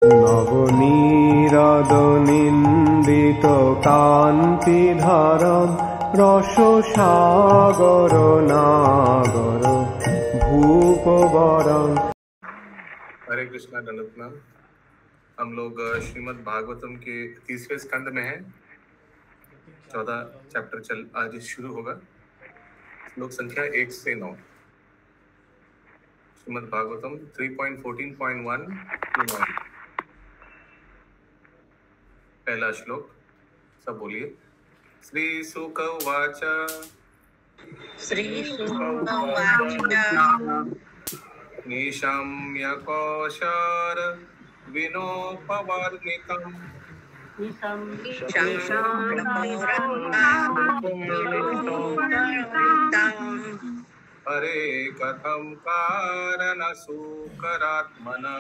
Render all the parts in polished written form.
নবনীরদ-নিন্দিত কান্তিধারম রসসাগর নাগর ভূপবরম। हरे कृष्णा गणपना। हम लोग श्रीमद् भागवतम के तीसरे स्कंद में हैं। 14 चैप्टर आज शुरू होगा। श्लोक संख्या 1 से 9। श्रीमद् भागवतम 3.14.1 to 9। पहला श्लोक सब बोलिए। श्री शुक उवाच निशम्य कौशर विनोपवर्णितम् हरे कथं कारण सुकरात्मना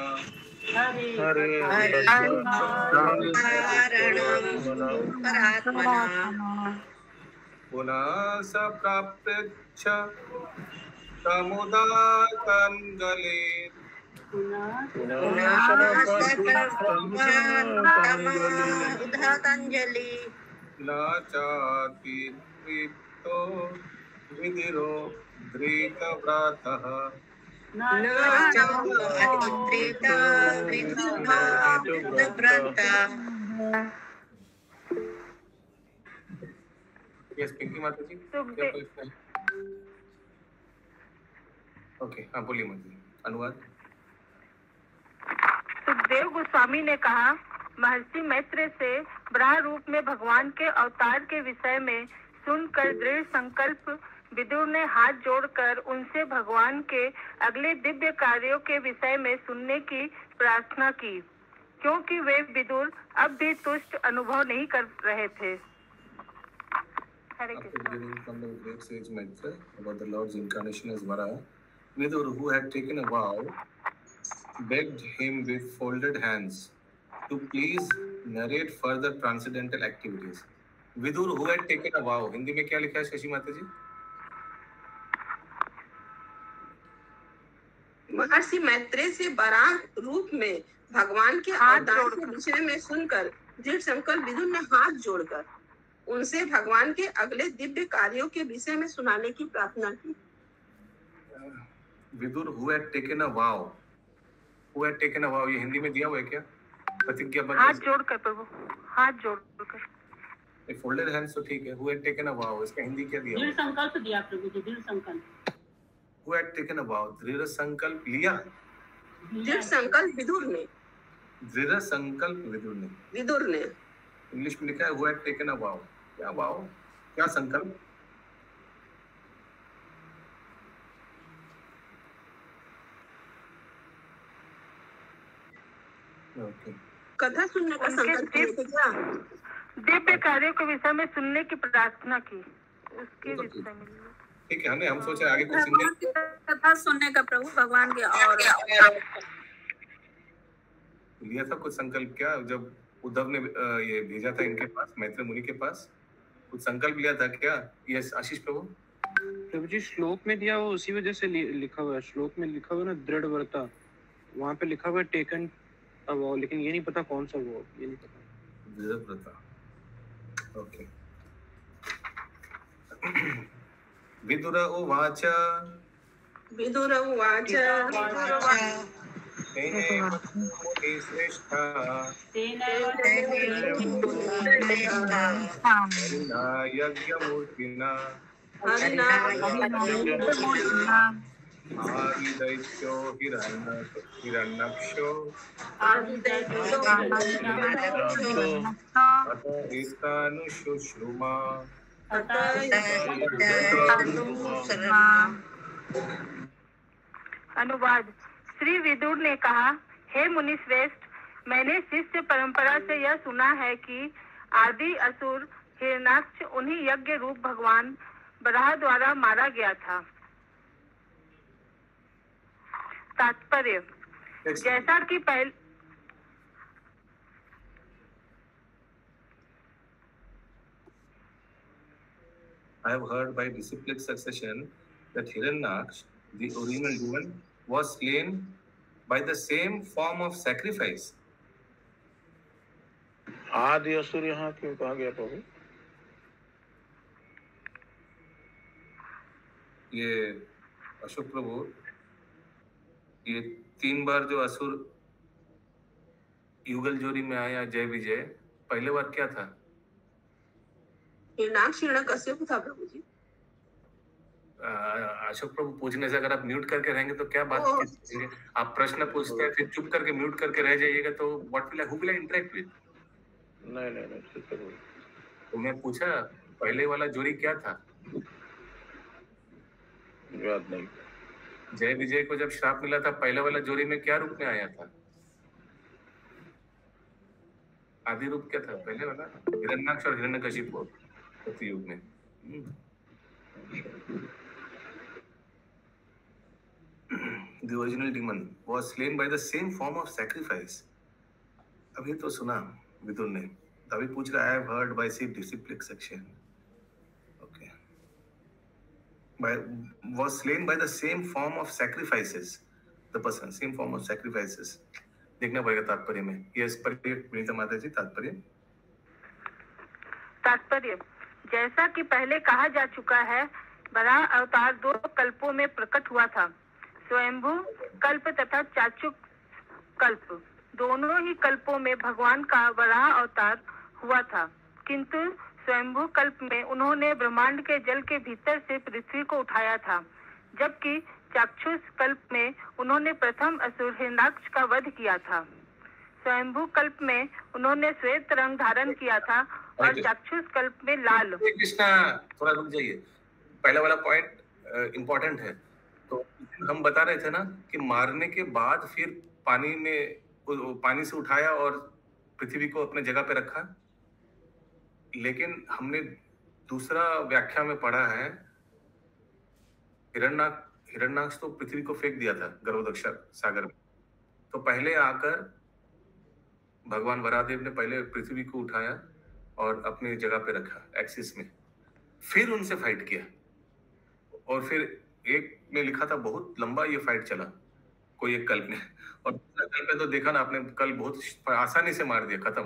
पुनः स प्राप्यच्छ समुदातंगले न चाति तृप्तो विदिरो धृतव्रतः यस पिंकी माता जी ओके हाँ बोलिए माता जी। अनुवाद। सुखदेव गोस्वामी ने कहा, महर्षि मैत्रेय से ब्रह्म रूप में भगवान के अवतार के विषय में सुनकर दृढ़ संकल्प विदुर ने हाथ जोड़कर उनसे भगवान के अगले दिव्य कार्यों के विषय में सुनने की प्रार्थना की, क्योंकि वे विदुर अब भी तुष्ट अनुभव नहीं कर रहे थे। Vidur, who had taken a vow, begged him with folded hands to please narrate further transcendental activities. Vidur, who had taken a vow, Hindi में क्या लिखा है शशि माता जी? महर्षि मैत्रेय से वराह रूप में भगवान के अवतार के विषय में सुनकर दृढ़ संकल्प विदुर ने हाथ जोड़कर उनसे भगवान के अगले दिव्य कार्यों के विषय में सुनाने की प्रार्थना की। Vidur who had taken a vow, who had taken a vow, ये हिंदी में दिया हुआ है क्या? प्रतिज्ञा बद्ध। हाथ जोड़कर प्रभु, हाथ जोड़कर। ये folded hands तो ठीक है। Who had taken a vow, इसका हिंदी क्या दिया? दृढ़ संकल्प दिया प्रभु जी, दृढ़ संकल्प। Who had taken a vow, दृढ़ संकल्प लिया। दृढ़ संकल्प विदुर ने। दृढ़ संकल्प विदुर ने। विदुर ने। इंग्लिश में लिखा है who had taken a vow, क्या vow, क्या संकल्प? कथा सुनने का संकल्प क्या? दिव्य कार्यों के विषय में सुनने की प्रार्थना की, उसके विषय में। ठीक है, हम सोचे आगे कुछ कथा सुनने का प्रभु भगवान के और लिया था कुछ संकल्प क्या? जब उद्धव ने ये भेजा था इनके पास, मैत्रेय मुनि के पास, कुछ संकल्प लिया था क्या? यस आशीष प्रभु। प्रभु जी श्लोक में दिया वो उसी वजह से लिखा हुआ है। श्लोक में लिखा हुआ ना दृढ़ व्रता, वहाँ पे लिखा हुआ है टेकन अ वॉव, लेकिन ये नहीं पता कौन सा वॉव, ये नहीं पता। दृढ़ व्रता, ओके। विदुर उवाच विदुर उवाच श्रेष्ठा यज्ञमूर्तिना आदिदैत्यो हिरण्यक्षो अत एतानुशुश्रुमा। अनुवाद। श्री विदुर ने कहा, हे मुनि श्रेष्ठ, मैंने शिष्य परंपरा से यह सुना है कि आदि असुर हिरण्याक्ष उन्हीं यज्ञ रूप भगवान बराह द्वारा मारा गया था। तात्पर्य, जैसा कि पहले I have heard by disciplic succession that Hiranyaksh, the original demon, was slain by the same form of sacrifice आदि असुर यहाँ क्यों कहा गया प्रभु? ये अशोक प्रभु, ये 3 बार जो असुर युगल जोड़ी में आया जय विजय, पहले बार क्या था? हिरणाक्ष हिरण्यकश्यप था प्रभु जी। अशोक प्रभु, पूछने से अगर आप म्यूट करके रहेंगे तो क्या बात कीजिए? आप प्रश्न पूछते हैं फिर चुप करके म्यूट करके रह जाइएगा तो what will who will interact with? नहीं ठीक है प्रभु। तुम्हें पूछा पहले वाला जोड़ी क्या था? याद नहीं। जय विजय को जब श्राप मिला था, पहले वाला जोड़ी में क्या रूप में आया था? आदि रूप क्या था पहले वाला? हिरण्याक्ष और हिरण्यकशिपु युग में। The original demon was slain by the same form of sacrifice. अभी तो सुना विदुर ने, अभी पूछ रहा है heard by disciplic section. Okay. Was slain by the same form of sacrifices. The person, same form of sacrifices. देखना पड़ेगा तात्पर्य में। यस विनीता माता जी, तात्पर्य जैसा कि पहले कहा जा चुका है, वराह अवतार 2 कल्पों में प्रकट हुआ था। स्वयंभू कल्प तथा चाक्षुष कल्प, दोनों ही कल्पों में भगवान का वराह अवतार हुआ था, किंतु स्वयंभू कल्प में उन्होंने ब्रह्मांड के जल के भीतर से पृथ्वी को उठाया था, जबकि चाक्षुष कल्प में उन्होंने प्रथम असुर हिरण्याक्ष का वध किया था। स्वयंभू कल्प में उन्होंने श्वेत रंग धारण किया था और चाक्षुष कल्प में लाल। कृष्णा, थोड़ा रुक जाइए, पहला वाला पॉइंट इंपॉर्टेंट है। तो हम बता रहे थे ना कि मारने के बाद फिर पानी से उठाया और पृथ्वी को अपने जगह पे रखा, लेकिन हमने दूसरा व्याख्या में पढ़ा है हिरण्याक्ष तो पृथ्वी को फेंक दिया था गर्भदक्ष सागर में। तो पहले आकर भगवान वराहदेव ने पहले पृथ्वी को उठाया और अपनी जगह पे रखा एक्सिस में, फिर उनसे फाइट किया। और फिर एक में लिखा था बहुत लंबा ये फाइट चला कोई एक कल्प में, और दूसरा कल्प में तो देखा ना आपने, कल बहुत आसानी से मार दिया, खत्म।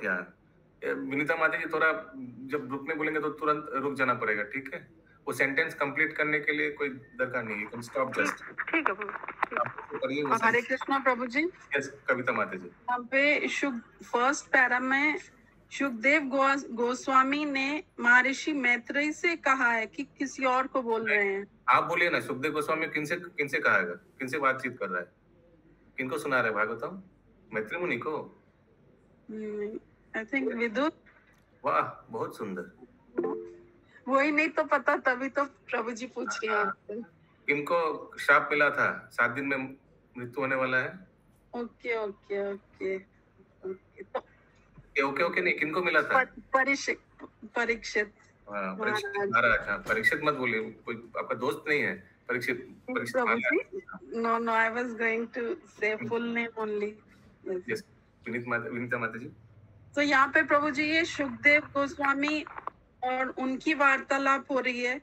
यार विनीता माता जी, थोड़ा जब रुकने बोलेंगे तो तुरंत रुक जाना पड़ेगा, ठीक है? वो सेंटेंस कंप्लीट करने के लिए कोई दरकार नहीं है, यू कैन स्टॉप जस्ट। ठीक है। हरे कृष्णा प्रभु जी। यस कविता माता जी। यहाँ पे फर्स्ट पैरा में सुखदेव गोस्वामी ने महर्षि मैत्रेय से कहा है कि किसी और को बोल रहे हैं। आप बोलिए ना, सुखदेव गोस्वामी किनसे कहागा, किनसे बातचीत कर रहा है, किनको सुना रहा है भागवतम? मैत्रेय मुनि को? I think Vidura. वाह, बहुत सुंदर। वही नहीं तो पता, तभी तो प्रभु जी पूछ रहे हैं आपसे। इनको श्राप मिला था, 7 दिन में मृत्यु होने वाला है। Okay okay okay okay. तो ओके नहीं, किनको मिला था? परीक्षित महाराज। हाँ, परीक्षित मत बोलिए, कोई आपका दोस्त नहीं है Parikshit Maharaj. No I was going to say full name only. Yes Vinita माता जी। तो यहाँ पे प्रभु जी ये सुखदेव गोस्वामी और उनकी वार्तालाप हो रही है।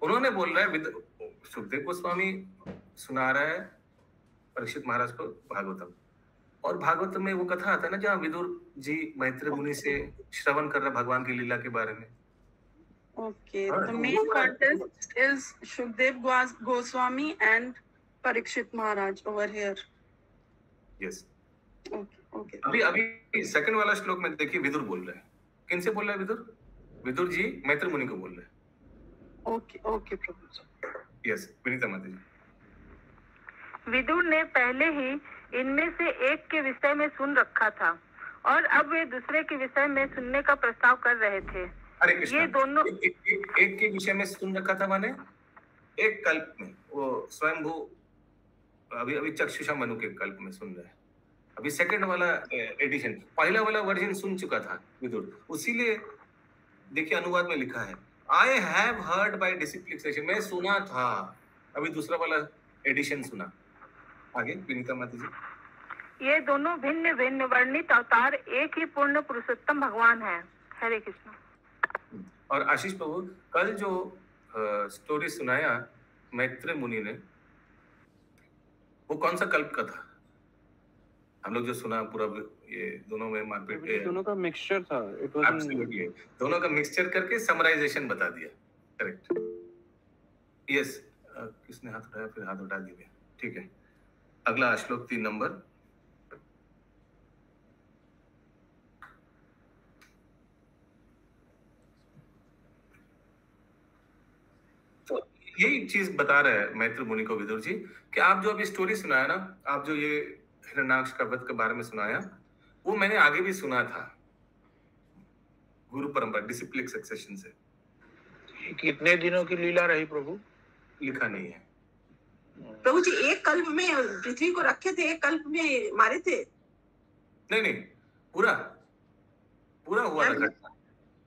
उन्होंने बोल रहा है, सुखदेव गोस्वामी सुना रहा है परीक्षित महाराज को भागवतम, और भागवतम में वो कथा आता है ना जहाँ विदुर जी मैत्रेय मुनि से श्रवण कर रहे भगवान की लीला के बारे में। Okay, the main context is Sukhdev Goswami and Parikshit Maharaj over here. Yes okay. अभी सेकंड वाला श्लोक में देखिए, विदुर बोल रहे हैं। किन से बोल रहा है विदुर? विदुर जी मैत्रेय मुनि को बोल रहे हैं। ओके प्रभु जी। यस विनीता माता जी। विदुर ने पहले ही इनमें से एक के विषय में सुन रखा था और अब वे दूसरे के विषय में सुनने का प्रस्ताव कर रहे थे। हरे कृष्ण। ये दोनों एक के विषय में सुन रखा था, माने एक कल्प में वो स्वयंभू अभी चक्षुषा मनु के कल्प में सुन रहे हैं। अभी सेकंड वाला एडिशन, पहला वाला वर्जन सुन चुका था विदुर, उसीलिए देखिए अनुवाद में लिखा है I have heard by disciplic session, मैं सुना था। अभी दूसरा वाला एडिशन सुना। आगे विनीता माता जी। ये दोनों भिन्न भिन्न वर्णित अवतार एक ही पूर्ण पुरुषोत्तम भगवान है। हरे कृष्ण। और आशीष प्रभु, कल जो स्टोरी सुनाया मैत्रेय मुनि ने, वो कौन सा कल्प का था? हम लोग जो सुना पूरा ये दोनों में मारपीट दोनों का मिक्सचर था, इट वाज एब्सोल्युटली दोनों का मिक्सचर करके समराइजेशन बता दिया। Correct, yes. किसने हाथ उठाया? फिर हाथ उठा दिया, ठीक है। अगला श्लोक 3 नंबर। तो यही चीज बता रहे हैं मैत्र मुनि को विदुर जी कि आप जो अभी स्टोरी सुनाया ना, आप जो ये हिरण्याक्ष का वध के बारे में सुनाया, वो मैंने आगे भी सुना था गुरु परंपरा डिसिप्लिक सक्सेशन से। कितने दिनों की लीला रही प्रभु? लिखा नहीं है प्रभु जी। एक कल्प में पृथ्वी को रखे थे, एक कल्प में मारे थे। नहीं नहीं, पूरा पूरा हुआ था घटना।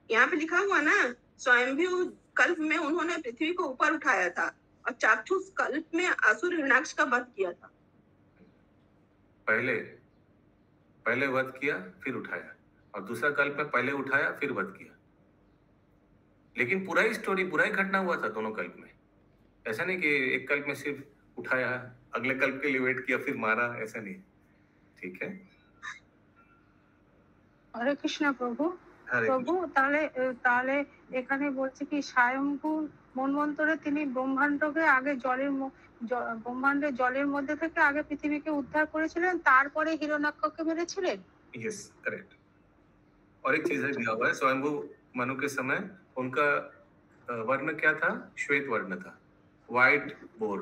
यहाँ पे लिखा हुआ ना, स्वयंभू कल्प में उन्होंने पृथ्वी को ऊपर उठाया था और चाक्षुष कल्प में असुर हिरण्याक्ष का वध किया था। पहले वध किया फिर उठाया, और दूसरा कल्प में पहले उठाया फिर वध किया। लेकिन पूरा ही स्टोरी, पूरा ही घटना हुआ था दोनों कल्प में। ऐसा नहीं कि एक कल्प में सिर्फ उठाया, अगले कल्प के लिए वेट किया फिर मारा, ऐसा नहीं। ठीक है। হরে কৃষ্ণ প্রভু। हरे প্রভু তাহলে তাহলে এখানে বলছে কি স্বয়ংভূ মন্বন্তরে তিনি ব্রহ্মাণ্ডকে আগে ব্রহ্মাণ্ডের জলের মধ্যে থেকে আগে পৃথিবীকে উদ্ধার করেছিলেন, তারপরে হিরণ্যাক্ষকে মেরেছিলেন। Yes correct. और एक चीज है दिया हुआ है, स्वयंभू मनु के समय उनका वर्ण क्या था? श्वेत वर्ण था, व्हाइट बोर,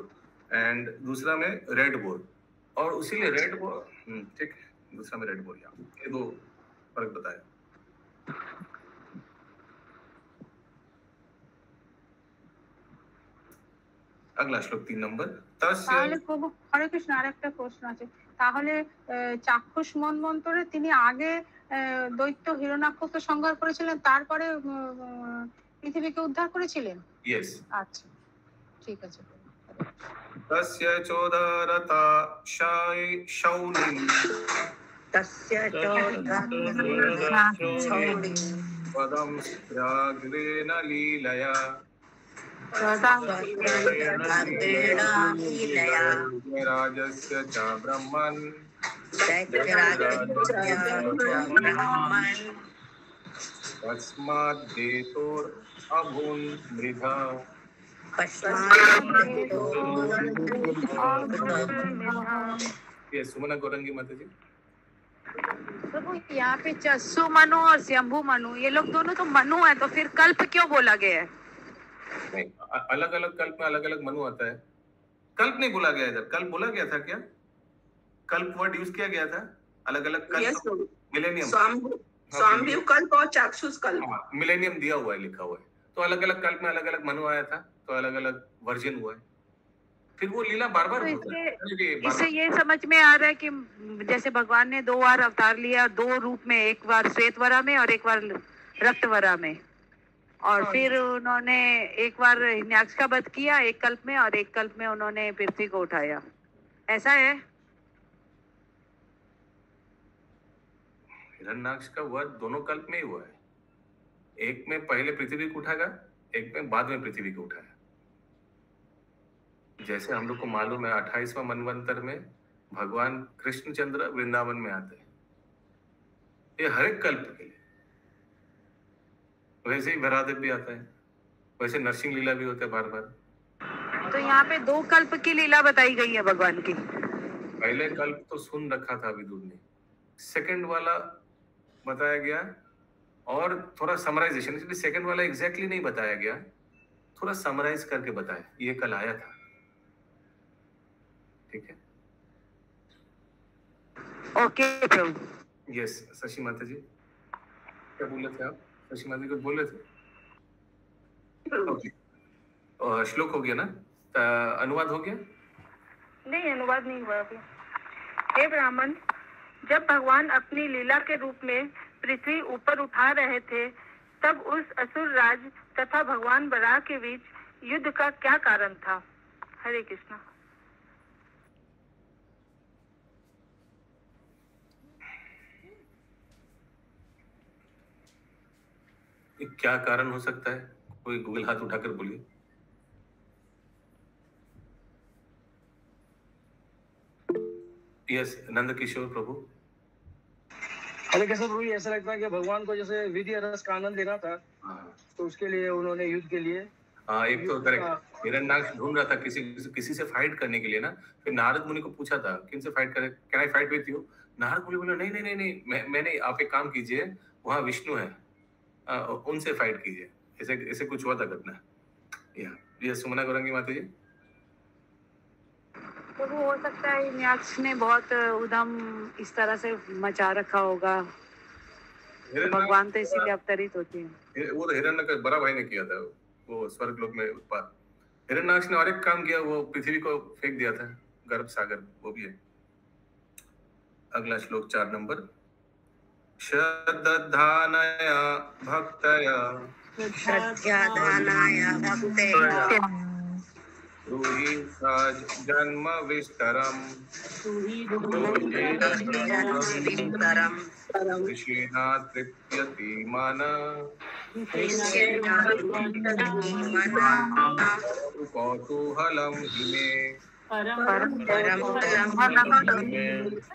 एंड दूसरा में रेड बोर। और उसीलिए रेड बोर, ठीक है, दूसरा में रेड बोर, ये दो फर्क बताया। अगला श्लोक 3 नंबर। তাহলে প্রভু হরে কৃষ্ণ, আরেকটা প্রশ্ন আছে। তাহলে চাক্ষুষ মন্বন্তরে তিনি আগে দৈত্য হিরণ্যাক্ষকে সংহার করেছিলেন, তারপরে পৃথিবীকে উদ্ধার করেছিলেন। यस, আচ্ছা, ঠিক আছে। तस्य चोदरता शौनि पदं स्याग्रेण लीलया राजस्य च ब्रह्मन् तस्माद्देतोरभून् मृधा। ये सुमना गौरंगी माता जी। प्रभु यहाँ पे चस्सु मनु और शंभु मनु, ये लोग दोनों तो मनु है, तो फिर कल्प क्यों बोला गया है? नहीं, अलग अलग कल्प में अलग अलग मनु आता है। कल्प नहीं बोला गया इधर। कल्प बोला गया था क्या? कल्प वर्ड यूज किया गया था। अलग अलग कल्प, मिलेनियम, स्वाम्भू कल्प और चाक्षुष कल्प, मिलेनियम दिया हुआ है, लिखा हुआ है। तो अलग अलग कल्प में अलग अलग मनु आया था, तो अलग अलग वर्जन हुआ है। फिर वो लीला बार बार तो इससे ये समझ में आ रहा है कि जैसे भगवान ने 2 बार अवतार लिया, 2 रूप में, एक बार श्वेतवरा में और एक बार रक्तवरा में, और फिर उन्होंने एक बार हिरण्याक्ष का वध किया एक कल्प में, और एक कल्प में उन्होंने पृथ्वी को उठाया। ऐसा है? हिरण्याक्ष का वध दोनों कल्प में ही हुआ है। एक में पहले पृथ्वी को उठाया, एक में बाद में पृथ्वी को उठाया। जैसे हम लोग को मालूम है 28वां मनवंतर में भगवान कृष्णचंद्र वृंदावन में आते हैं, ये हर एक कल्प के लिए। वैसे ही भरादेव भी आता है, वैसे नरसिंह लीला भी होता है बार बार। तो यहाँ पे 2 कल्प की लीला बताई गई है भगवान की। पहले कल्प तो सुन रखा था विदुर ने, सेकंड वाला बताया गया और थोड़ा समराइजेशन, इसलिए सेकंड वाला एग्जैक्टली नहीं बताया गया, थोड़ा समराइज करके बताया। ये कल आया था, ठीक है। ओके प्रभु। यस, शशि माता जी क्या बोल रहे थे आप? शशि माता जी कुछ बोल रहे थे? ओके, श्लोक हो गया ना? अनुवाद हो गया? नहीं, अनुवाद नहीं हुआ अभी। हे ब्राह्मण, जब भगवान अपनी लीला के रूप में पृथ्वी ऊपर उठा रहे थे, तब उस असुर राज तथा भगवान बराह के बीच युद्ध का क्या कारण था? हरे कृष्णा। क्या कारण हो सकता है? कोई गूगल हाथ उठाकर बोलिए। यस नंद किशोर प्रभु। हरे कृष्ण प्रभु, ऐसा लगता है कि भगवान को जैसे विधि रस का आनंद लेना था, तो उसके लिए उन्होंने युद्ध के लिए एक तो करेक्ट हिरण्याक्ष ढूंढ रहा था किसी से फाइट करने के लिए ना। फिर नारद मुनि को पूछा था किन से फाइट करे, can I fight with you? Narad मुनि बोला नहीं नहीं नहीं नहीं, मैं नहीं, आप एक काम कीजिए, वहाँ विष्णु है, उनसे फाइट कीजिए। ऐसे ऐसे कुछ हुआ था घटना। ये सुमना गौरंगी माता जी। तो वो हो सकता है हिरण्याक्ष ने बहुत उधम इस तरह से मचा रखा होगा, भगवान तो इसीलिए अवतरित होते हैं। वो तो हिरण्य बड़ा भाई ने किया था, वो स्वर्ग लोक में उत्पाद। हिरण्याक्ष ने और एक काम किया, वो पृथ्वी को फेंक दिया था गर्भ सागर, वो भी है। अगला श्लोक 4 नंबर। श्रद्धानाया भक्तया ब्रूहि जन्म विस्तरम ऋषिणा तृप्यति मन कौतूहलम इमे।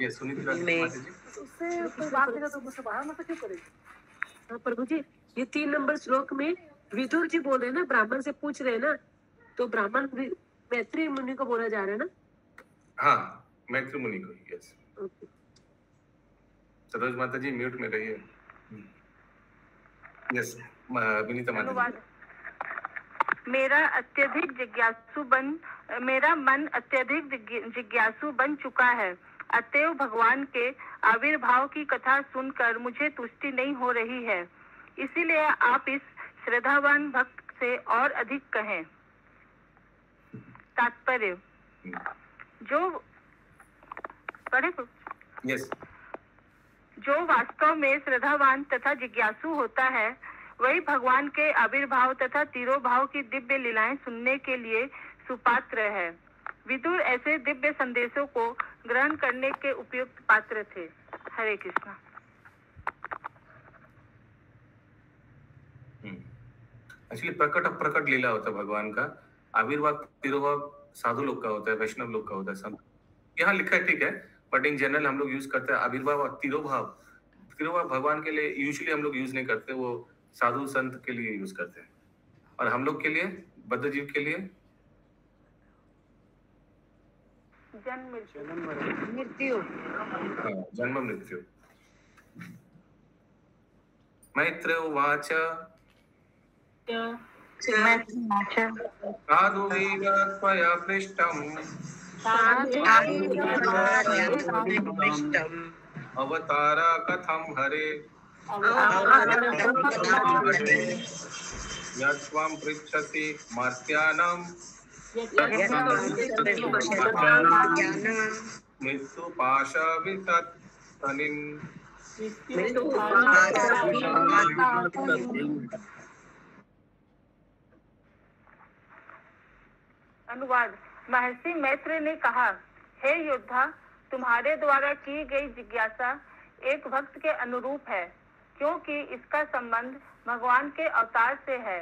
ये सुनीता उससे कोई बात नहीं तो मुझसे बाहर मत क्यों करेगी? प्रभु जी, ये 3 नंबर श्लोक में विदुर जी बोल रहे हैं ना, ब्राह्मण से पूछ रहे हैं ना, तो ब्राह्मण मैत्री मुनि को बोला जा रहा है ना? हाँ, मैत्री मुनि को। यस सरोज माता जी म्यूट में रहिए। यस विनीता माता जी। मेरा मन अत्यधिक जिज्ञासु बन चुका है, अतएव भगवान के आविर्भाव की कथा सुनकर मुझे तुष्टि नहीं हो रही है, इसीलिए आप इस श्रद्धावान भक्त से और अधिक कहें। तात्पर्य जो पढ़े yes. जो वास्तव में श्रद्धावान तथा जिज्ञासु होता है, वही भगवान के आविर्भाव तथा तिरोभाव की दिव्य लीलाएं सुनने के लिए सुपात्र है। विदुर ऐसे दिव्य संदेशों को ग्रहण करने के उपयुक्त पात्र थे। हरे कृष्णा। एक्चुअली प्रकट लीला होता है भगवान का। आविर्भाव तिरोभाव साधु लोग का होता है, वैष्णव लोग का होता है। संत यहाँ लिखा है ठीक है, बट इन जनरल हम लोग यूज करते हैं आविर्भाव और तिरोभाव। तिरोभाव भगवान के लिए यूजुअली हम लोग यूज नहीं करते, वो साधु संत के लिए यूज करते हैं। और हम लोग के लिए, बद्ध जीव के लिए जन्म मृत्यु। मैत्र उवाच साधुवीर त्वया पृष्टम् अवतार कथं हरे यत्त्वं पृच्छसि मर्त्यानां मृत्युपाशविततनिम्। अनुवाद। महर्षि मैत्र ने कहा, हे योद्धा, तुम्हारे द्वारा की गई जिज्ञासा एक भक्त के अनुरूप है, क्योंकि इसका संबंध भगवान के अवतार से है।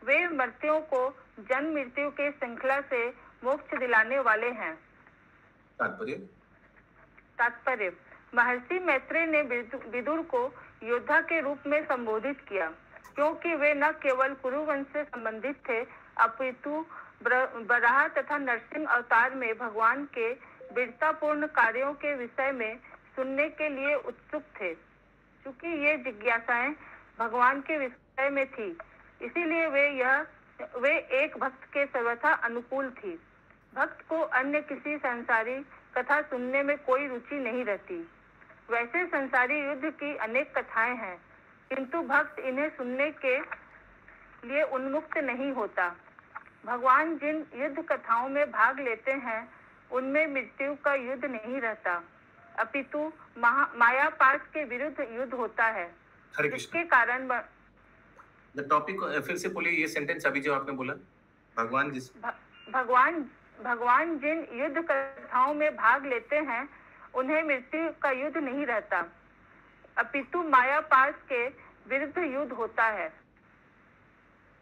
वे मर्त्यों को जन्म मृत्यु के श्रृंखला से मोक्ष दिलाने वाले हैं। तात्पर्य महर्षि मैत्रेय ने विदुर को योद्धा के रूप में संबोधित किया, क्योंकि वे न केवल कुरुवंश से संबंधित थे, अपितु बराह तथा नरसिंह अवतार में भगवान के वीरतापूर्ण कार्यों के विषय में सुनने के लिए उत्सुक थे। चूंकि ये जिज्ञासाएं भगवान के विषय में थी, इसीलिए वे एक भक्त के सर्वथा अनुकूल थी। भक्त को अन्य किसी संसारी कथा सुनने में कोई रुचि नहीं रहती। वैसे संसारी युद्ध की अनेक कथाएं हैं, किंतु भक्त इन्हें सुनने के लिए उन्मुक्त नहीं होता। भगवान जिन युद्ध कथाओं में भाग लेते हैं, उनमें मृत्यु का युद्ध नहीं रहता, अपितु माया पाश के विरुद्ध युद्ध होता है, जिसके कारण टॉपिक फिर से बोलिए ये सेंटेंस अभी जो आपने बोला। भगवान जिन युद्ध कथाओं में भाग लेते हैं, उन्हें मृत्यु का युद्ध नहीं रहता, अपितु माया पाश के विरुद्ध युद्ध होता है।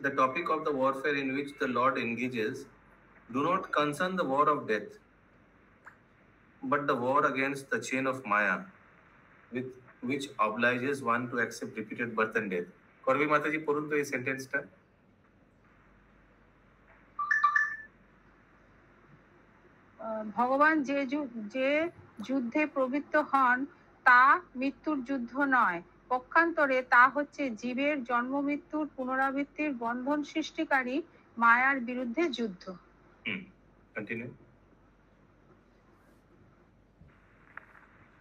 The topic of the warfare in which the Lord engages do not concern the war of death, but the war against the chain of Maya, with which obliges one to accept repeated birth and death. করবি মাতাজি পড়ুন তো এই সেন্টেন্সটা। ভগবান যে যুদ্ধে প্রবৃত্ত হন তা মৃত্যুর যুদ্ধ নয়, পক্ষান্তরে তা হচ্ছে জীবের জন্ম মৃত্যুর পুনরাবৃত্তির বন্ধন সৃষ্টিকারী মায়ার বিরুদ্ধে যুদ্ধ। कंटिन्यू।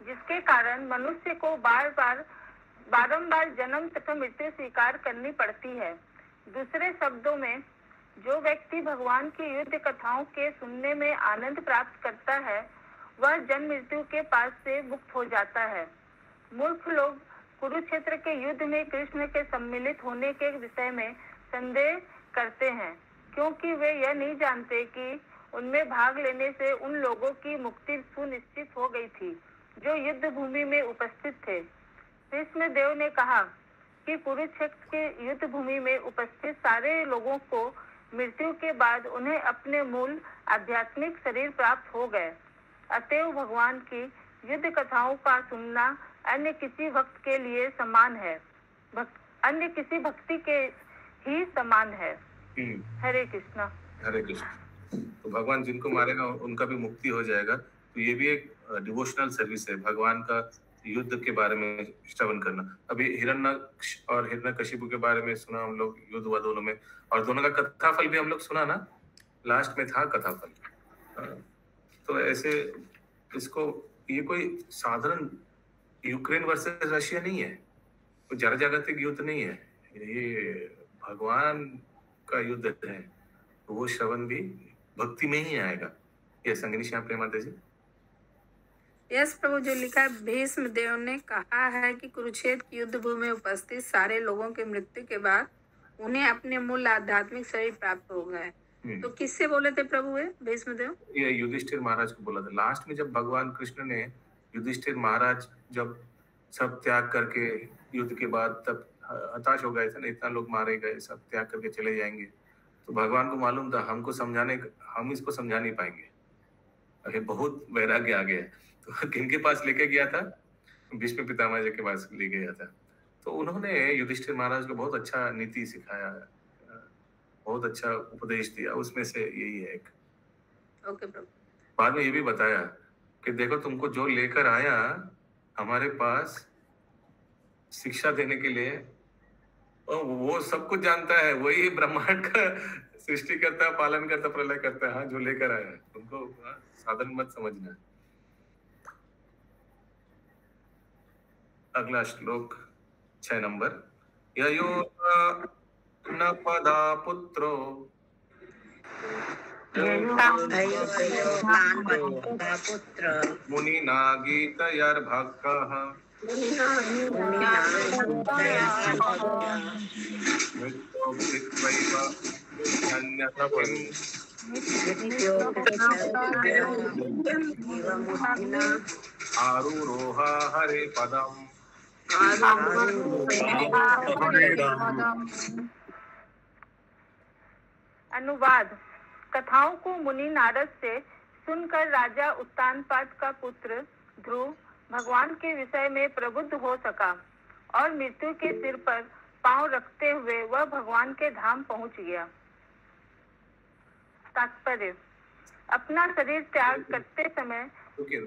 जिसके कारण मनुष्य को बारंबार जन्म तथा मृत्यु स्वीकार करनी पड़ती है। दूसरे शब्दों में, जो व्यक्ति भगवान की युद्ध कथाओं के सुनने में आनंद प्राप्त करता है वह जन्म मृत्यु के पास से मुक्त हो जाता है। मूर्ख लोग कुरुक्षेत्र के युद्ध में कृष्ण के सम्मिलित होने के विषय में संदेह करते हैं, क्योंकि वे यह नहीं जानते कि उनमें भाग लेने से उन लोगों की मुक्ति सुनिश्चित हो गई थी जो युद्ध भूमि में उपस्थित थे। कृष्णदेव ने कहा कि कुरुक्षेत्र के युद्ध भूमि में उपस्थित सारे लोगों को मृत्यु के बाद उन्हें अपने मूल आध्यात्मिक शरीर प्राप्त हो गए। अतएव भगवान की युद्ध कथाओं का सुनना अन्य किसी भक्त के लिए समान है, अन्य किसी भक्ति के ही समान है। हरे कृष्णा। हरे कृष्ण। तो भगवान जिनको मारेगा उनका भी मुक्ति हो जाएगा। तो ये भी एक डिवोशनल सर्विस है, भगवान का युद्ध के बारे में श्रवण करना। अभी हिरण्यकश और हिरण्यकशिपु के बारे में सुना हम लोग, युद्ध हुआ दोनों में, और दोनों का कथाफल भी हम लोग सुना ना, लास्ट में था कथाफल। तो ऐसे इसको, ये कोई साधारण यूक्रेन वर्सेस रशिया नहीं है, कोई जड़ जागतिक युद्ध नहीं है, ये भगवान का युद्ध है। वो श्रवण भी भक्ति में ही आएगा। ये संगनी श्याम प्रेम माता जी। यस प्रभु, जो लिखा है, भीष्म देव ने कहा है कि कुरुक्षेत्र की युद्ध भूमि में उपस्थित सारे लोगों के मृत्यु के बाद उन्हें अपने मूल आध्यात्मिक शरीर प्राप्त हो गए। तो किससे बोले थे प्रभु ये भीष्म देव? ये युधिष्ठिर महाराज को बोला था। लास्ट में जब भगवान कृष्ण ने युधिष्ठिर महाराज जब सब त्याग करके युद्ध के बाद तब हताश हो गए थे ना, इतना लोग मारे गए, सब त्याग करके चले जाएंगे, तो भगवान को मालूम था हम इसको समझा नहीं पाएंगे, अरे बहुत वैराग्य आ गया। तो किनके पास लेके गया था? भीष्म पितामह जी के पास ले गया था। तो उन्होंने युधिष्ठिर महाराज को बहुत अच्छा नीति सिखाया, बहुत अच्छा उपदेश दिया, उसमें से यही है एक। ओके प्रभु। बाद में ये भी बताया कि देखो तुमको जो लेकर आया हमारे पास शिक्षा देने के लिए, वो सब कुछ जानता है, वही ब्रह्मांड का सृष्टि करता है, पालन करता, प्रलय करता है। हाँ, जो लेकर आया है उनको साधन मत समझना। अगला श्लोक 6 नंबर। ययो न पदा पुत्रो मुनिना गीतयर्भक्तः मृत्योऽप्येव अन्यतपन् आरुरोह हरे पदम्। अनुवाद। कथाओं को मुनि नारद से सुनकर राजा उत्तानपाद का पुत्र ध्रुव भगवान के विषय में प्रबुद्ध हो सका और मृत्यु के सिर पर पांव रखते हुए वह भगवान के धाम पहुंच गया। तात्पर्य, अपना शरीर त्याग करते समय। रुकिए,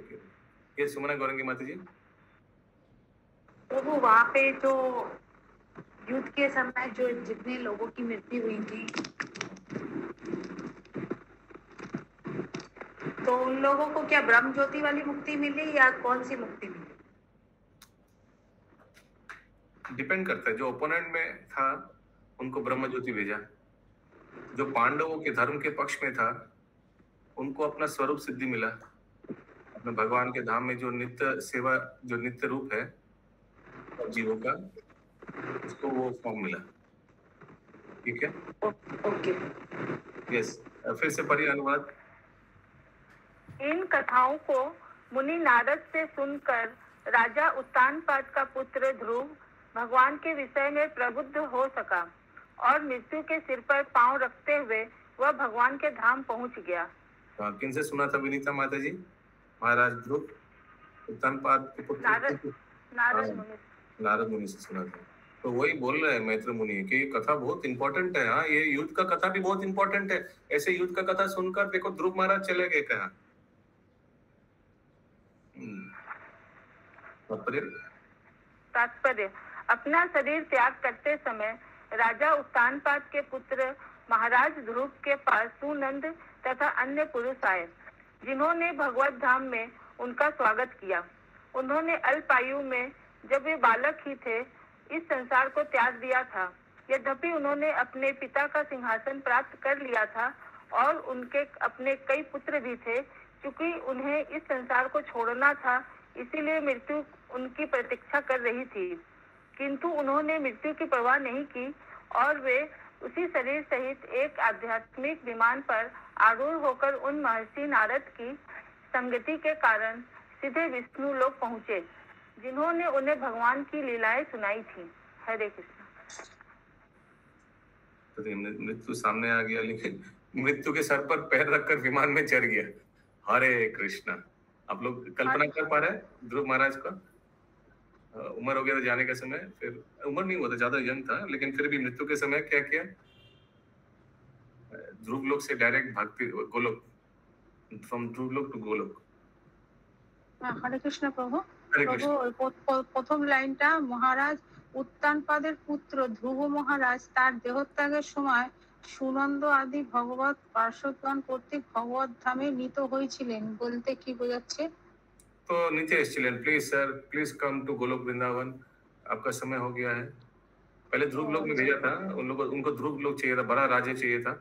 ये सुमना गौरंगी माता जी। प्रभु, वहाँ पे जो युद्ध के समय जो जितने लोगों की मृत्यु हुई थी, तो उन लोगों को क्या ब्रह्म ज्योति वाली मुक्ति मिली या कौन सी मुक्ति मिली? डिपेंड करता है। जो ओपोनेंट में था उनको ब्रह्म ज्योति भेजा, जो पांडवों के धर्म के पक्ष में था उनको अपना स्वरूप सिद्धि मिला, अपने भगवान के धाम में जो नित्य सेवा, जो नित्य रूप है जीवों का, उसको वो फॉर्म मिला। ठीक है, ओके, यस। फिर से पढ़िए अनुवाद। इन कथाओं को मुनि नारद से सुनकर राजा उत्तानपाद का पुत्र ध्रुव भगवान के विषय में प्रबुद्ध हो सका और मृत्यु के सिर पर पांव रखते हुए वह भगवान के धाम पहुंच गया। किन से सुना था विनीता माता जी? महाराज ध्रुव उत्तानपाद के पुत्र नारद मुनि से सुना था। तो वही बोल रहे हैं मैत्र मुनि कि ये कथा बहुत इंपॉर्टेंट है। हाँ, ये युद्ध का कथा भी बहुत इंपॉर्टेंट है। ऐसे युद्ध का कथा सुनकर देखो ध्रुव महाराज चले गए कहा। तात्पर्य, अपना शरीर त्याग करते समय राजा उत्तानपाद के पुत्र महाराज ध्रुव के पास सुनंद तथा अन्य पुरुष आए, जिन्होंने भगवत धाम में उनका स्वागत किया। उन्होंने अल्पायु में, जब वे बालक ही थे, इस संसार को त्याग दिया था। यद्यपि उन्होंने अपने पिता का सिंहासन प्राप्त कर लिया था और उनके अपने कई पुत्र भी थे। चूंकि उन्हें इस संसार को छोड़ना था, इसीलिए मृत्यु उनकी प्रतीक्षा कर रही थी, किंतु उन्होंने मृत्यु की परवाह नहीं की और वे उसी शरीर सहित एक आध्यात्मिक विमान पर आरूढ़ होकर उन महर्षि नारद की संगति के कारण सीधे विष्णु लोक पहुँचे, जिन्होंने उन्हें भगवान की लीलाएं सुनाई थी। हरे कृष्ण। तो मृत्यु सामने आ गया, लेकिन मृत्यु के सर पर पैर रखकर विमान में चढ़ गया। हरे कृष्णा। आप लोग कल्पना कर पा रहे हैं ध्रुव महाराज का? उम्र हो गया था जाने का समय, फिर उम्र नहीं हुआ था, ज्यादा यंग था, लेकिन फिर भी मृत्यु के समय क्या किया? ध्रुव लोक से डायरेक्ट भागते गोलोक, फ्रॉम ध्रुव लोक टू गोलोक। हरे कृष्ण प्रभु। প্রথম লাইনটা, মহারাজ উত্তানপাদের পুত্র ধ্রুব মহারাজ তার দেহত্যাগের সময় সুনন্দ আদি ভগবত পার্শ্বদগণ কর্তৃক ভগবত ধামে নীত হয়েছিলেন বলতে কি বোঝাচ্ছে? तो नीचे एस्चिलेन, please sir, please come to Golok Vrindavan, आपका समय हो गया है। पहले ध्रुव लोक में भेजा था उन लोगों, उनको ध्रुव लोक चाहिए था, बड़ा राज्य चाहिए था,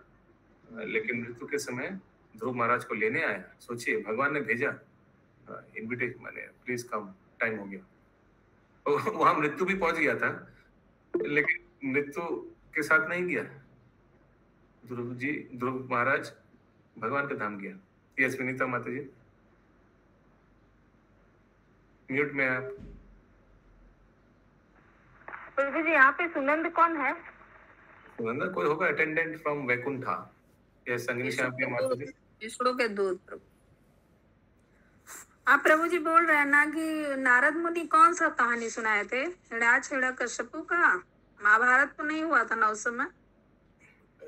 लेकिन मृत्यु के समय ध्रुव महाराज को लेने आया। सोचिए, भगवान ने भेजा इनविटेशन, माने प्लीज कम, टाइम हो गया। वहां मृत्यु भी पहुंच गया था, लेकिन मृत्यु के साथ नहीं गया। ध्रुव महाराज भगवान के धाम गया। यस विनीता माता जी, म्यूट में आप। प्रभु जी, यहाँ पे सुनंद कौन है? सुनंद कोई होगा, अटेंडेंट फ्रॉम वैकुंठा। यस संगीत श्याम की माता जी, विष्णु के दूत। प्रभु आप प्रभु जी बोल रहे हैं ना कि नारद मुनि कौन सा कहानी सुनाए थे? हिरण्याकश्यपु का? महाभारत तो नहीं हुआ था ना उस समय?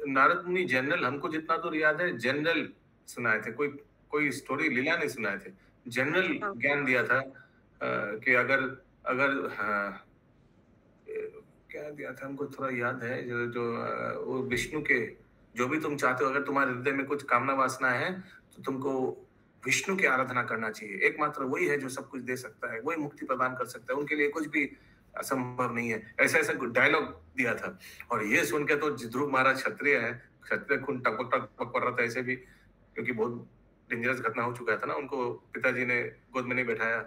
नारद मुनि जनरल, हमको जितना दूर याद है जनरल सुनाए थे, कोई स्टोरी लीला नहीं सुनाए थे। जनरल ज्ञान दिया था कि अगर क्या दिया था हमको थोड़ा याद है, जो वो विष्णु के, जो भी तुम चाहते हो, अगर तुम्हारे हृदय में कुछ कामना वासना है तो तुमको विष्णु की आराधना करना चाहिए। एकमात्र वही है जो सब कुछ दे सकता है, वही मुक्ति प्रदान कर सकता है, उनके लिए कुछ भी असंभव नहीं है। ऐसा ऐसा डायलॉग दिया था। और ये सुन के तो ध्रुव महाराज क्षत्रिय है, क्षत्रिय खून टपक टपक पड़ रहा था ऐसे भी, क्योंकि बहुत डेंजरस घटना हो चुका था ना। उनको पिताजी ने गोद में नहीं बैठाया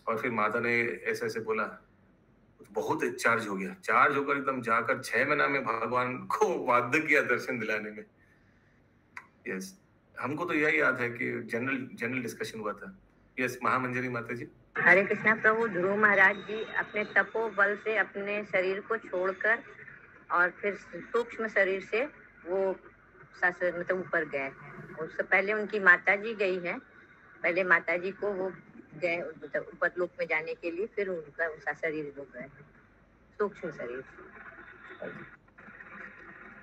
और फिर माता ने ऐसे ऐसे बोला, बहुत चार्ज हो गया। चार्ज होकर एकदम जाकर 6 महीना में भगवान को बाध्य किया दर्शन दिलाने में। यस, हमको तो यही याद है कि जनरल डिस्कशन हुआ था। यस महामंजरी माता जी। हरे कृष्णा प्रभु। ध्रुव महाराज जी अपने तपोबल से अपने शरीर को छोड़कर और फिर सूक्ष्म शरीर से वो मतलब ऊपर गए। उससे पहले उनकी माता जी गई है, पहले माता जी को वो गए मतलब ऊपर लोक में जाने के लिए, फिर उनका शरीर हो गए सूक्ष्म शरीर।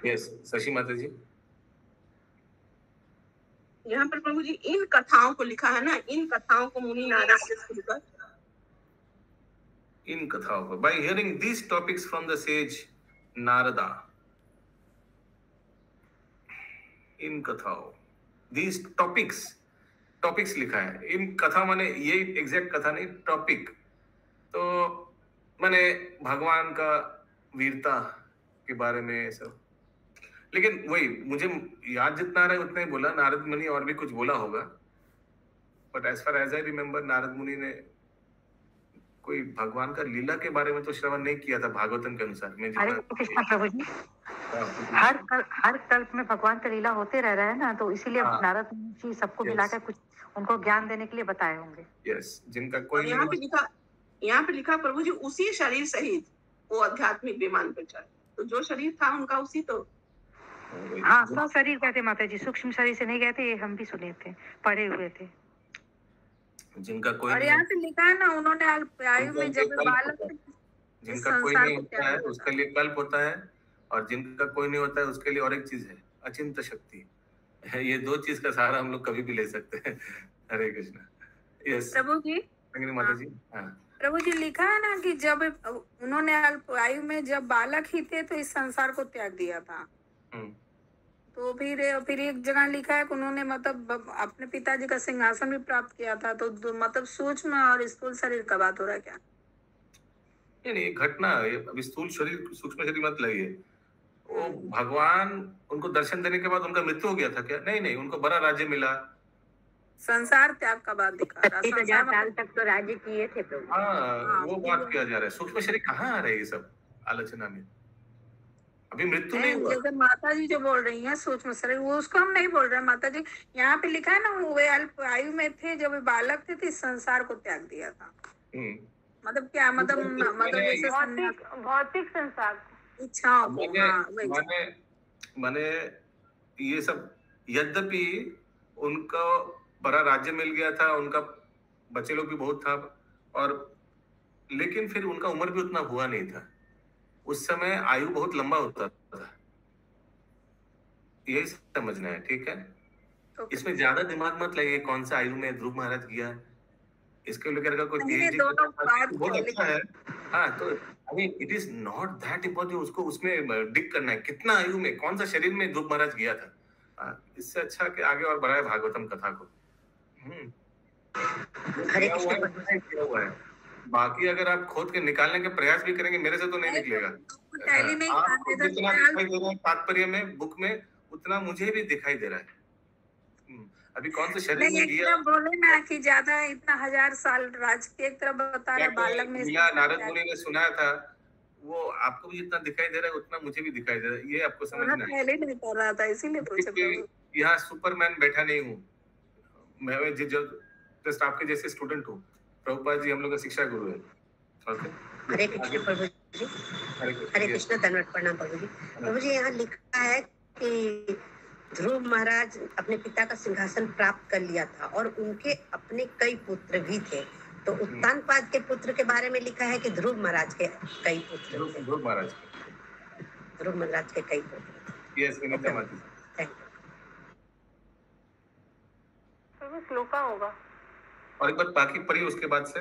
यस शशि माता जी। यहाँ पर प्रभु जी इन कथाओं को लिखा है ना, इन कथाओं को मुनि नारद से सुनकर, इन कथाओं को, by hearing these topics from the sage Narada, इन कथाओं, दीस टॉपिक्स लिखा है। इन कथा माने ये एग्जैक्ट कथा नहीं, टॉपिक। तो माने भगवान का वीरता के बारे में सब। लेकिन वही मुझे याद जितना आ रहा है उतना ही बोला। नारद मुनि और भी कुछ बोला होगा, but as far as I remember Narada मुनि ने कोई भगवान का लीला के बारे में तो श्रवण नहीं किया था भागवतम के अनुसार। हरे कृष्णा प्रभु जी, हर कल्प में भगवान का लीला होते रह रहा है ना, तो इसीलिए नारद जी सबको मिलाकर कुछ उनको ज्ञान देने के लिए बताए होंगे। यस, जिनका कोई यहाँ पे लिखा प्रभु जी उसी शरीर सहित वो आध्यात्मिक विमान पर चढ़े। तो जो शरीर था उनका उसी तो हाँ, शरीर गए थे माता जी, सूक्ष्म शरीर से नहीं गए थे, ये हम भी सुने थे, पढ़े हुए थे। जिनका कोई और नहीं यहाँ पे लिखा है ना, उन्होंने अल्पायु में जब वे बालक थे, इस जिनका कोई संसार नहीं को होता त्याग है दिया उसके लिए कल्प होता है, और जिनका कोई नहीं होता है उसके लिए और एक चीज है, अचिंत शक्ति। ये दो चीज का सहारा हम लोग कभी भी ले सकते हैं। हरे कृष्णा। यस प्रभु जी। माता जी। हाँ प्रभु जी, लिखा है ना कि जब उन्होंने अल्पायु में जब बालक ही थे तो इस संसार को त्याग दिया था। तो फिर एक जगह लिखा है कि उन्होंने मतलब अपने पिताजी का सिंहासन भी प्राप्त किया था। तो मतलब सूक्ष्म और स्थूल शरीर का बात हो रहा है क्या? नहीं, घटना अभी स्थूल शरीर सूक्ष्म शरीर मत लगिए। वो भगवान उनको दर्शन देने के बाद उनका मृत्यु हो गया था क्या? नहीं, उनको बड़ा राज्य मिला। संसार त्याग का बात दिखा रहा। 30,000 साल तक तो राज्य किए थे प्रभु। हाँ, वो बात किया जा रहा है। सूक्ष्म शरीर कहाँ आ रहे हैं ये सब आलोचना में? अभी मृत्यु नहीं हुआ। जैसे माता जी जो बोल रही हैं सूक्ष्म शरीर, वो उसको हम नहीं बोल रहे हैं माता जी। यहाँ पे लिखा है ना, वे अल्प आयु में थे जब वे बालक थे तो इस संसार को त्याग दिया था। मतलब क्या मतलब जैसे भौतिक संसार इच्छाओं माने ये सब, यद्यपि उनको बड़ा राज्य मिल गया था, उनका बच्चे लोग भी बहुत था, और लेकिन फिर उनका उम्र भी उतना हुआ नहीं था। उस समय आयु बहुत लंबा होता था, यही समझना है, ठीक है? इसमें ज्यादा दिमाग मत लगे कौन सा आयु में ध्रुव महाराज किया, इसके लेकर का कोई बहुत अच्छा है। हाँ, तो it is not that important उसको उसमें डिक करना है कितना आयु में, कौन सा शरीर में ध्रुव महाराज गया था। इससे अच्छा कि आगे और बढ़ाए भागवतम कथा को। हरे कृष्ण। हुआ है, बाकी अगर आप खोद के निकालने के प्रयास भी करेंगे मेरे से तो नहीं निकलेगा। आपको जितना दिखाई दे रहा है तात्पर्य में बुक में, उतना मुझे भी दिखाई दे रहा है। अभी कौन से शरीर में गया बोले ना कि ज्यादा इतना 1000 साल राज की एक तरफ बता रहा बालक में नारद मुनि ने सुनाया था, वो आपको भी जितना दिखाई दे रहा है उतना मुझे भी दिखाई दे रहा है। ये आपको समझना है। पहले नहीं कर रहा था इसीलिए पूछा। यहाँ सुपरमैन बैठा नहीं हूँ मैं, जस्ट आपके जैसे स्टूडेंट हूँ। प्रभुपाद जी हम लोग का शिक्षा गुरु है। ओके, हरे कृष्ण प्रभु जी। हरे कृष्ण, धन्यवाद, प्रणाम प्रभु जी। प्रभु जी, यहाँ लिखा है कि ध्रुव महाराज अपने पिता का सिंहासन प्राप्त कर लिया था और उनके अपने कई पुत्र भी थे। तो उत्तानपाद के पुत्र के बारे में लिखा है कि ध्रुव महाराज के कई पुत्र थे। ध्रुव महाराज के कई पुत्र। यस, विनीता माता। प्रभु श्लोका होगा और एक बात बाकी पढ़ी उसके बाद से।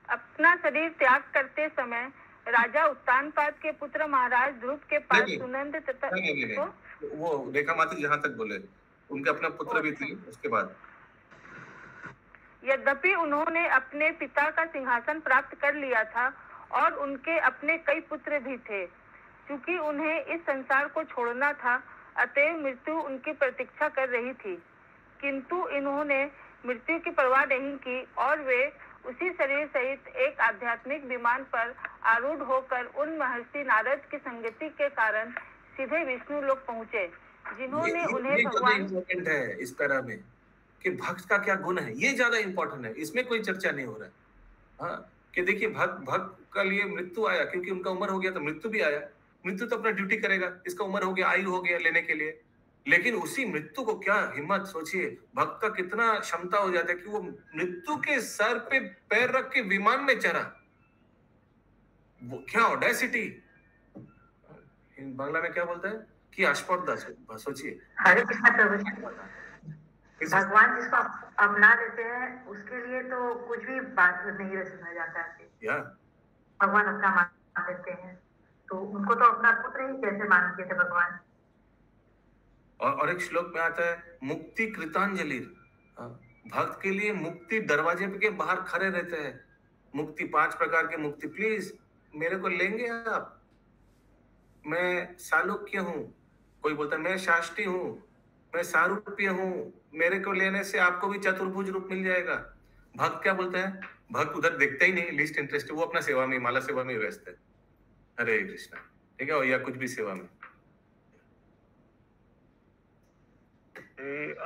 अपना शरीर त्याग करते समय राजा उत्तानपाद के पुत्र महाराज ध्रुव के पास सुनंद तथा वो रेखा माता जहाँ तक बोले उनके अपना पुत्र भी थे उसके बाद। यद्यपि उन्होंने अपने पिता का सिंहासन प्राप्त कर लिया था और उनके अपने कई पुत्र भी थे, क्योंकि उन्हें इस संसार को छोड़ना था, अतएव मृत्यु उनकी प्रतीक्षा कर रही थी। किंतु इन्होंने मृत्यु की परवाह नहीं की और वे उसी शरीर सहित एक आध्यात्मिक विमान पर आरूढ़ होकर उन महर्षि नारद की संगति के कारण सीधे विष्णु लोक पहुँचे, जिन्होंने उन्हें भगवान है इस पैरा में कि भक्त का क्या गुण है, ये ज्यादा इम्पोर्टेंट है। इसमें कोई चर्चा नहीं हो रहा है। हाँ, कि देखिए भक्त का लिए मृत्यु आया क्योंकि उनका उम्र हो गया, तो मृत्यु भी आया। मृत्यु तो अपना ड्यूटी करेगा, इसका उम्र हो गया, आयु हो गया लेने के लिए। लेकिन उसी मृत्यु को क्या हिम्मत, सोचिए भक्त का कितना क्षमता हो जाता है कि वो मृत्यु के सर पे पैर रख के विमान में चढ़ा। वो क्या ऑडेसिटी, बांग्ला में क्या बोलता है कि आस्पर्धा, सोचिए। हरे कृष्ण प्रभु, भगवान जिसको अपना लेते हैं उसके लिए तो कुछ भी बात नहीं सुना जाता है। भगवान अपना मान लेते हैं तो उनको तो अपना पुत्र ही कैसे मानते थे भगवान। और एक श्लोक में आता है मुक्ति कृतांजलि, भक्त के लिए मुक्ति दरवाजे के बाहर खड़े रहते हैं। मुक्ति 5 प्रकार के मुक्ति, प्लीज मेरे को लेंगे आप? मैं सालुक्य हूँ, कोई बोलता है मैं शाष्टी हूँ, मैं सारूप्य हूँ, मेरे को लेने से आपको भी चतुर्भुज रूप मिल जाएगा। भक्त क्या बोलता है? भक्त उधर देखता ही नहीं, लिस्ट इंटरेस्ट, वो अपना सेवा में, माला सेवा में व्यस्त है। हरे कृष्णा, ठीक है, या कुछ भी सेवा में।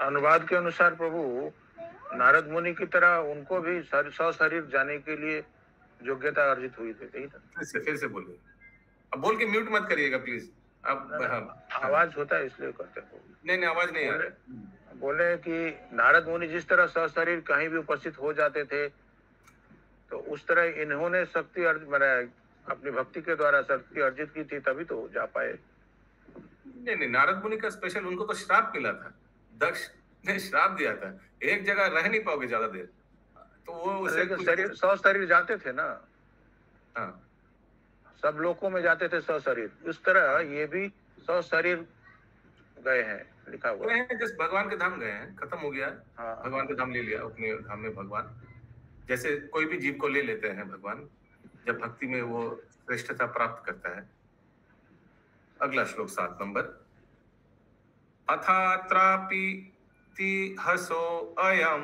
अनुवाद के अनुसार प्रभु नारद मुनि की तरह उनको भी 100 शरीर जाने के लिए योग्यता अर्जित हुई थी। फिर से बोलिए, अब बोल के म्यूट मत करिएगा प्लीज। अब आवाज होता है इसलिए करते हैं। नहीं आवाज नहीं आ रहा है। बोले कि नारद मुनि जिस तरह सशरीर कहीं भी उपस्थित हो जाते थे, तो उस तरह इन्होंने शक्ति अपनी भक्ति के द्वारा शक्ति अर्जित की थी, तभी तो जा पाए। नहीं, नारद मुनि का स्पेशल, उनको तो श्राप मिला था, दक्ष ने श्राप दिया था, एक जगह रह नहीं पाओगे ज्यादा देर, तो वो शरीर सशरीर जाते थे ना। हाँ, सब लोकों में जाते थे सशरीर, उस तरह ये भी सशरीर गए हैं, लिखा हुआ है। जिस भगवान के धाम गए हैं, खत्म हो गया। हाँ, भगवान के धाम ले लिया, अपने धाम में भगवान, जैसे कोई भी जीव को ले लेते हैं भगवान, जब भक्ति में वो श्रेष्ठता प्राप्त करता है। अगला श्लोक 7 नंबर। अथात्रापि ति हसो अयम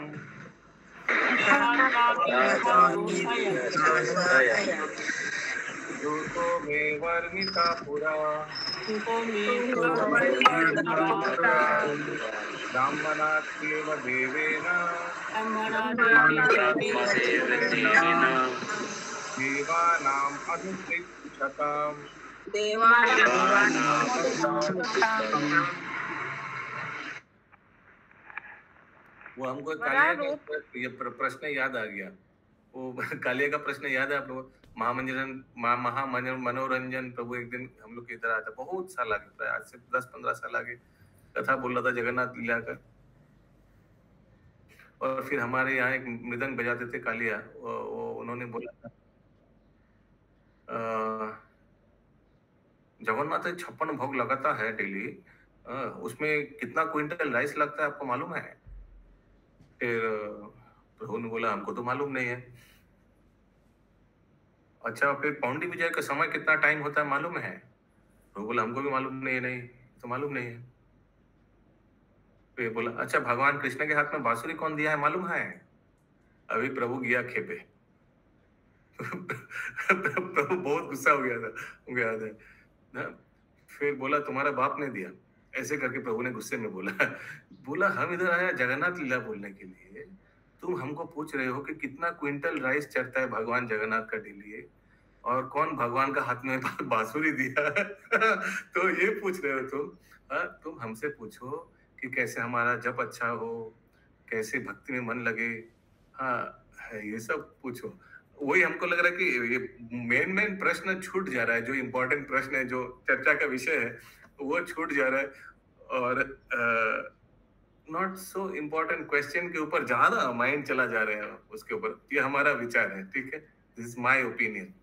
दूतो मे वर्णिता पुरा ब्राह्मणात्मेव देवेन देवानाम् अनुष्ठितम् वो हमको कालिया का ये प्रश्न याद आ गया, वो कालिया का प्रश्न याद है आप लोग? मनोरंजन प्रभु एक दिन हम लोग की इधर आता, बहुत साल आगे, प्राय आज से 10-15 साल आगे कथा बोल रहा था जगन्नाथ लीला का, और फिर हमारे यहाँ एक मृदंग बजाते थे कालिया, वो उन्होंने बोला था जगन्नाथ 56 भोग लगाता है डेली, उसमें कितना क्विंटल राइस लगता है आपको मालूम है? फिर प्रभु ने बोला हमको तो मालूम नहीं है। अच्छा, फिर पौंडी विजय का समय कितना टाइम होता है मालूम है? प्रभु बोला हमको भी मालूम नहीं है। नहीं तो मालूम नहीं है। फिर बोला अच्छा, भगवान कृष्ण के हाथ में बांसुरी कौन दिया है मालूम है? अभी प्रभु गया खेपे। प्रभु बहुत गुस्सा हो गया था, मुझे याद है ना। फिर बोला तुम्हारा बाप ने दिया, ऐसे करके प्रभु ने गुस्से में बोला हम इधर आया जगन्नाथ लीला बोलने के लिए, तुम हमको पूछ रहे हो कि कितना क्विंटल राइस चढ़ता है भगवान जगन्नाथ का डेली, और कौन भगवान का हाथ में बांसुरी दिया? तो ये पूछ रहे हो तुम हमसे पूछो कि कैसे हमारा जप अच्छा हो, कैसे भक्ति में मन लगे, हाँ ये सब पूछो। वही हमको लग रहा है कि ये मेन प्रश्न छूट जा रहा है, जो इम्पोर्टेंट प्रश्न है, जो चर्चा का विषय है वो छूट जा रहा है, और नॉट सो इम्पोर्टेंट क्वेश्चन के ऊपर ज्यादा माइंड चला जा रहा है उसके ऊपर। ये हमारा विचार है, ठीक है, दिस इज माय ओपिनियन।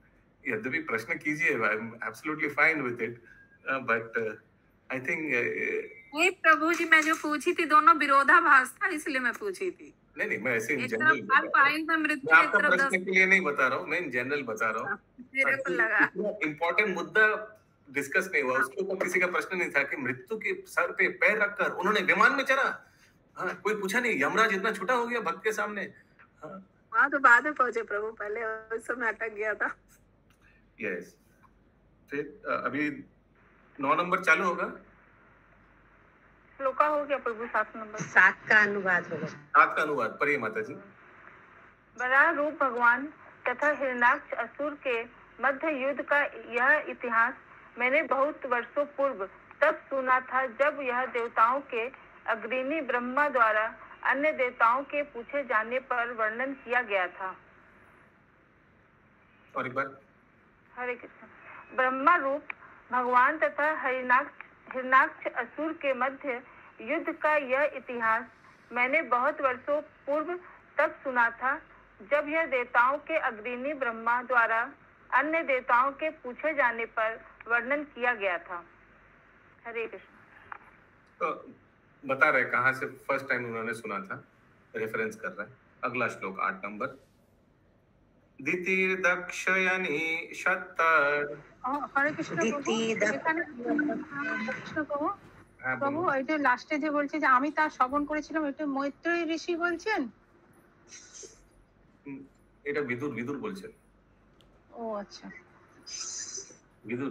यद्यपि प्रश्न कीजिए, I am absolutely fine with it, but I think ये प्रभु जी मैं जो पूछी थी दोनों विरोधाभास था, इसलिए मैं पूछी थी। नहीं मैं ऐसे एक तरफ अल्पाइन में मृत्यु, एक तरफ प्रश्न के लिए नहीं बता रहा हूँ, मैं इन जनरल बता रहा हूँ। मेरे को लगा इम्पोर्टेंट मुद्दा डिस्कस नहीं हुआ, उसके ऊपर किसी का प्रश्न नहीं था कि मृत्यु के सर पे पैर रखकर उन्होंने विमान में चढ़ा। हाँ, कोई पूछा नहीं, यमराज इतना छोटा हो गया भक्त के सामने। हाँ, वहाँ तो बाद में पहुंचे प्रभु, पहले उस समय अटक गया था। यस, फिर अभी 9 नंबर चालू होगा। श्लोका हो गया प्रभु, 7 नंबर 7 का अनुवाद होगा। 7 का अनुवाद पढ़िए माता जी। बराह रूप भगवान तथा हिरण्याक्ष असुर के मध्य युद्ध का यह इतिहास मैंने बहुत वर्षों पूर्व तब सुना था, जब यह देवताओं के अग्रणी ब्रह्मा द्वारा अन्य देवताओं के पूछे जाने पर वर्णन किया गया था। और एक बार। हरे कृष्ण। ब्रह्मा रूप भगवान तथा हिरण्याक्ष असुर के मध्य युद्ध का यह इतिहास मैंने बहुत वर्षों पूर्व तब सुना था, जब यह देवताओं के अग्रणी ब्रह्मा द्वारा अन्य देवताओं के पूछे जाने पर वर्णन किया गया था। हरे कृष्ण। तो बता रहे कहाँ से फर्स्ट टाइम उन्होंने सुना था, रेफरेंस कर रहा है। अगला श्लोक 8 नंबर। दितिर्दक्षयनी शतर। हरे कृष्ण প্রভু, এটা লাস্টে যে বলছে যে আমি তা শ্রবণ করেছিলাম, এটা মৈত্রেয়ী ঋষি বলছেন? এটা বিদুর বলছেন। ও আচ্ছা, विदुर।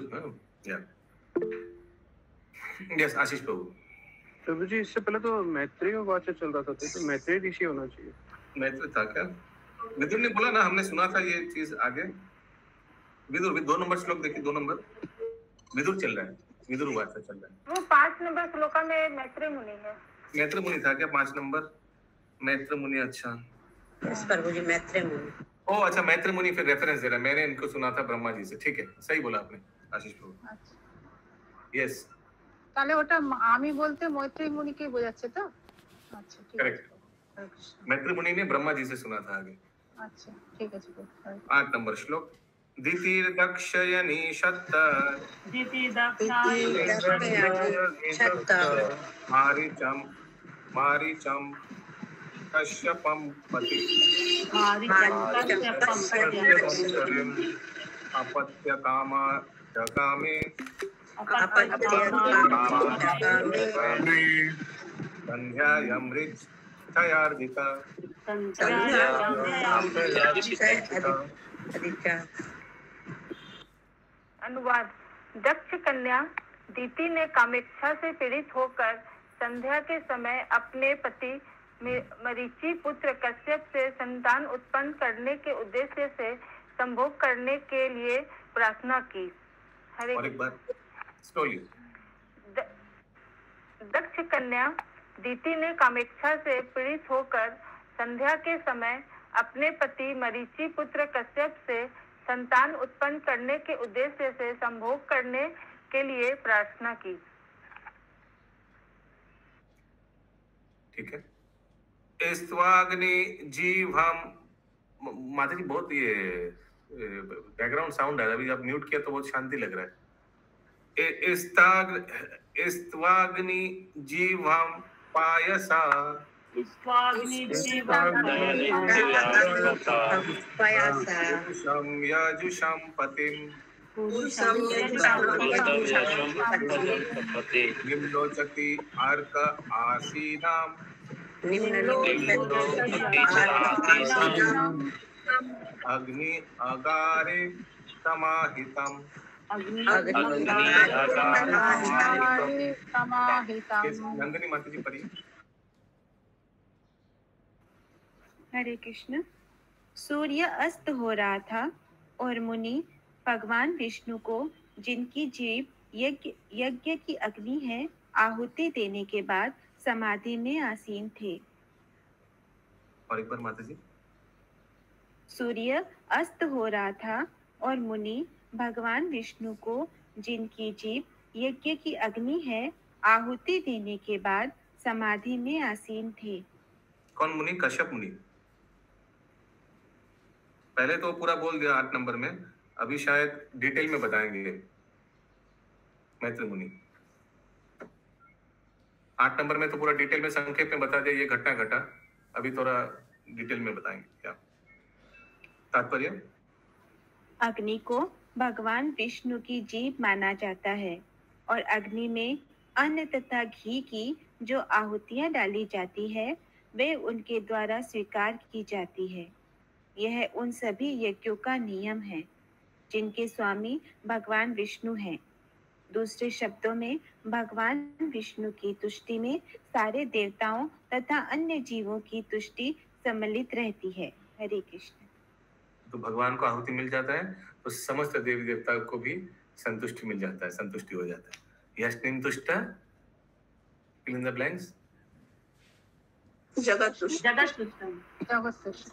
यस आशीष प्रभु जी, इससे पहले तो मैत्रेय वाचा चल रहा था, तो मैत्रेय ऋषि होना चाहिए। मैत्रेय था क्या? विदुर ने बोला ना, हमने सुना था ये चीज आगे। विदुर 2 नंबर श्लोक देखिए, 2 नंबर विदुर चल रहा है, विदुर वाचा चल रहा है। वो 5 नंबर श्लोका में मैत्रेय मुनि है। मैत्र मुनि था क्या 5 नंबर? मैत्र मुनि, अच्छा यस प्रभु जी, मैत्रेय मुनि। ओ अच्छा, मैत्र मुनि फिर रेफरेंस दे रहा है, मैंने इनको सुना था ब्रह्मा जी से। ठीक है, सही बोला आपने आशीष प्रभु। यस, তাহলে ওটা আমি বলতে মৈত্রেয় মুনিকে বোঝাচ্ছে তো? আচ্ছা ঠিক আছে, करेक्ट। मैत्र मुनि ने ब्रह्मा जी से सुना था आगे। আচ্ছা ঠিক আছে। 8 नंबर श्लोक। दितिर दक्षयनी शत्त मारीचम कश्यपम पति अपत्य कामा जगामे संध्यायमृच्छयार्दिता। अनुवाद। दक्ष कन्या दीति ने कामेच्छा से पीड़ित होकर संध्या के समय अपने पति मरीचि पुत्र कश्यप से संतान उत्पन्न करने के उद्देश्य से संभोग करने के लिए प्रार्थना की। और एक बार स्लोली। दक्ष कन्या दीति ने कामेच्छा से पीड़ित होकर संध्या के समय अपने पति मरीचि पुत्र कश्यप से संतान उत्पन्न करने के उद्देश्य से संभोग करने के लिए प्रार्थना की। ठीक है। इस्त्वाग्नि जीवम, माता जी बहुत ये बैकग्राउंड साउंड है, अभी आप म्यूट किया तो बहुत शांति लग रहा है। इस्त्वाग्नि जीवम पायसा यजुषम पतिम निम्नोचति अर्क आसीनाम अग्नि अगारे समाहितम। नंदिनी माता जी पढ़िए। हरे कृष्ण। सूर्य अस्त हो रहा था और मुनि भगवान विष्णु को, जिनकी जीभ यज्ञ की अग्नि है, आहुति देने के बाद समाधि में आसीन थे। और एक बार माता जी। सूर्य अस्त हो रहा था और मुनि भगवान विष्णु को, जिनकी जीभ यज्ञ की अग्नि है, आहुति देने के बाद समाधि में आसीन थे। कौन मुनि? कश्यप मुनि। पहले तो पूरा बोल दिया 8 नंबर में, अभी शायद डिटेल में बताएंगे मैत्र मुनि। 8 नंबर में तो पूरा डिटेल में संक्षेप में बता दिया ये घटना घटा, अभी थोड़ा डिटेल में बताएंगे क्या तात्पर्य। अग्नि को भगवान विष्णु की जीभ माना जाता है और अग्नि में अन्न तथा घी की जो आहुतियां डाली जाती है वे उनके द्वारा स्वीकार की जाती है। यह उन सभी यज्ञों का नियम है जिनके स्वामी भगवान विष्णु हैं। दूसरे शब्दों में भगवान विष्णु की तुष्टि में सारे देवताओं तथा अन्य जीवों की तुष्टि सम्मिलित रहती है। हरे कृष्ण। तो भगवान को आहुति मिल जाता है तो समस्त देवी देवता को भी संतुष्टि मिल जाता है, संतुष्टि हो जाता है। यस्मिन् तुष्ट fill in the blanks। जगत तुष्ट। जगत तुष्ट।